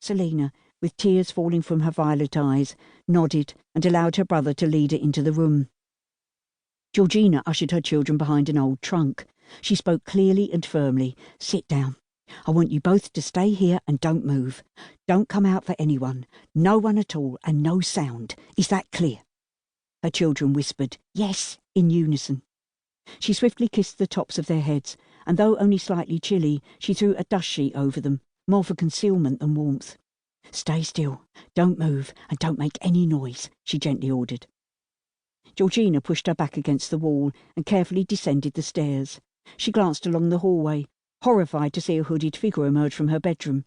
Selina, with tears falling from her violet eyes, nodded and allowed her brother to lead her into the room. Georgina ushered her children behind an old trunk. She spoke clearly and firmly. "Sit down. I want you both to stay here and don't move. Don't come out for anyone. No one at all, and no sound. Is that clear?" Her children whispered, "Yes," in unison. She swiftly kissed the tops of their heads, and though only slightly chilly, she threw a dust sheet over them, more for concealment than warmth. "Stay still, don't move, and don't make any noise," she gently ordered. Georgina pushed her back against the wall and carefully descended the stairs. She glanced along the hallway, horrified to see a hooded figure emerge from her bedroom.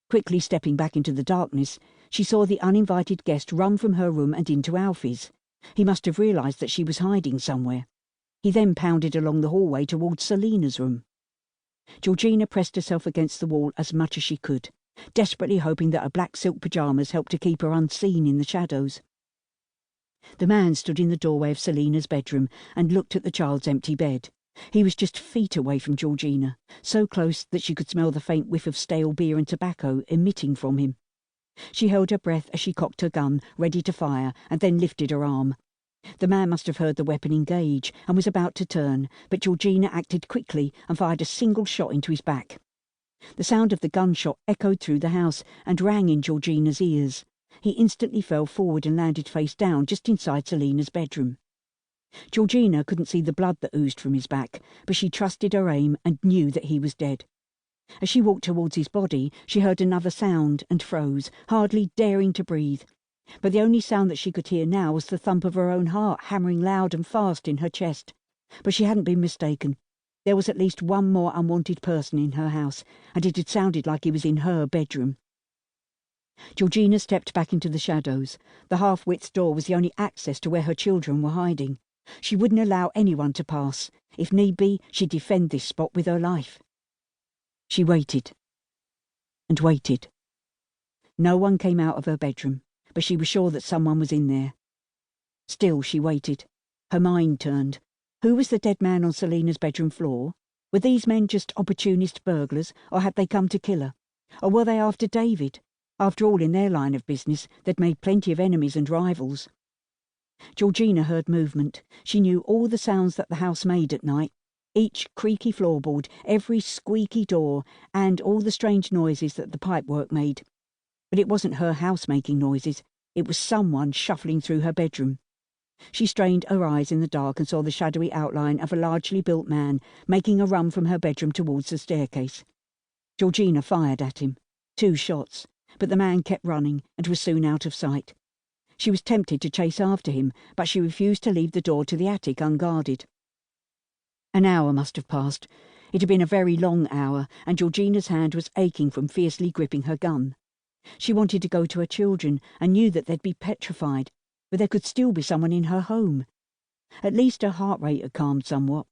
Quickly stepping back into the darkness, she saw the uninvited guest run from her room and into Alfie's. He must have realised that she was hiding somewhere. He then pounded along the hallway towards Selina's room. Georgina pressed herself against the wall as much as she could, desperately hoping that her black silk pyjamas helped to keep her unseen in the shadows. The man stood in the doorway of Selina's bedroom and looked at the child's empty bed. He was just feet away from Georgina, so close that she could smell the faint whiff of stale beer and tobacco emitting from him. She held her breath as she cocked her gun, ready to fire, and then lifted her arm. The man must have heard the weapon engage and was about to turn, but Georgina acted quickly and fired a single shot into his back. The sound of the gunshot echoed through the house and rang in Georgina's ears. He instantly fell forward and landed face down just inside Selina's bedroom. Georgina couldn't see the blood that oozed from his back, but she trusted her aim and knew that he was dead. As she walked towards his body, she heard another sound and froze, hardly daring to breathe. But the only sound that she could hear now was the thump of her own heart hammering loud and fast in her chest. But she hadn't been mistaken. There was at least one more unwanted person in her house, and it had sounded like he was in her bedroom. Georgina stepped back into the shadows. The half-width door was the only access to where her children were hiding. She wouldn't allow anyone to pass. If need be, she'd defend this spot with her life. She waited and waited. No one came out of her bedroom, but she was sure that someone was in there. Still she waited. Her mind turned. Who was the dead man on Selina's bedroom floor? Were these men just opportunist burglars, or had they come to kill her? Or were they after David? After all, in their line of business, they'd made plenty of enemies and rivals. Georgina heard movement. She knew all the sounds that the house made at night. Each creaky floorboard, every squeaky door, and all the strange noises that the pipework made. But it wasn't her house making noises. It was someone shuffling through her bedroom. She strained her eyes in the dark and saw the shadowy outline of a largely built man making a run from her bedroom towards the staircase. Georgina fired at him. 2 shots, but the man kept running and was soon out of sight. She was tempted to chase after him, but she refused to leave the door to the attic unguarded. An hour must have passed. It had been a very long hour, and Georgina's hand was aching from fiercely gripping her gun. She wanted to go to her children and knew that they'd be petrified, but there could still be someone in her home. At least her heart rate had calmed somewhat.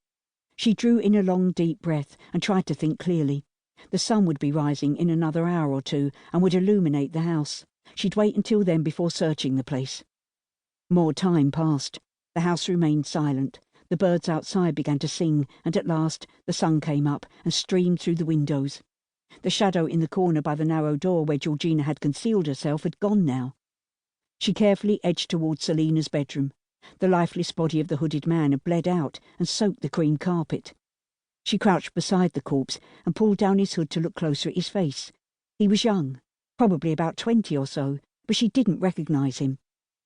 She drew in a long, deep breath and tried to think clearly. The sun would be rising in another hour or two and would illuminate the house. She'd wait until then before searching the place. More time passed. The house remained silent. The birds outside began to sing, and at last the sun came up and streamed through the windows. The shadow in the corner by the narrow door where Georgina had concealed herself had gone now. She carefully edged towards Selina's bedroom. The lifeless body of the hooded man had bled out and soaked the cream carpet. She crouched beside the corpse and pulled down his hood to look closer at his face. He was young, probably about 20 or so, but she didn't recognise him.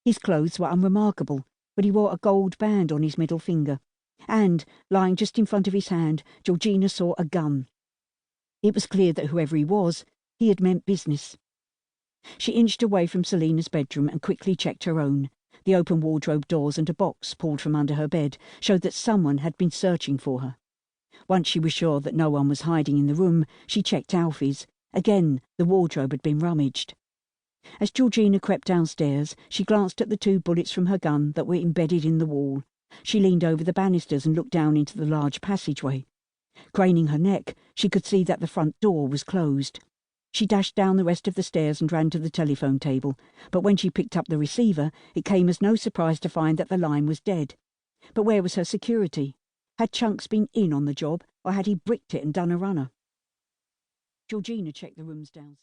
His clothes were unremarkable, but he wore a gold band on his middle finger, and, lying just in front of his hand, Georgina saw a gun. It was clear that whoever he was, he had meant business. She inched away from Selina's bedroom and quickly checked her own. The open wardrobe doors and a box pulled from under her bed showed that someone had been searching for her. Once she was sure that no one was hiding in the room, she checked Alfie's. Again, the wardrobe had been rummaged. As Georgina crept downstairs, she glanced at the 2 bullets from her gun that were embedded in the wall. She leaned over the banisters and looked down into the large passageway. Craning her neck, she could see that the front door was closed. She dashed down the rest of the stairs and ran to the telephone table, but when she picked up the receiver, it came as no surprise to find that the line was dead. But where was her security? Had Chunks been in on the job, or had he bricked it and done a runner? Georgina checked the rooms downstairs.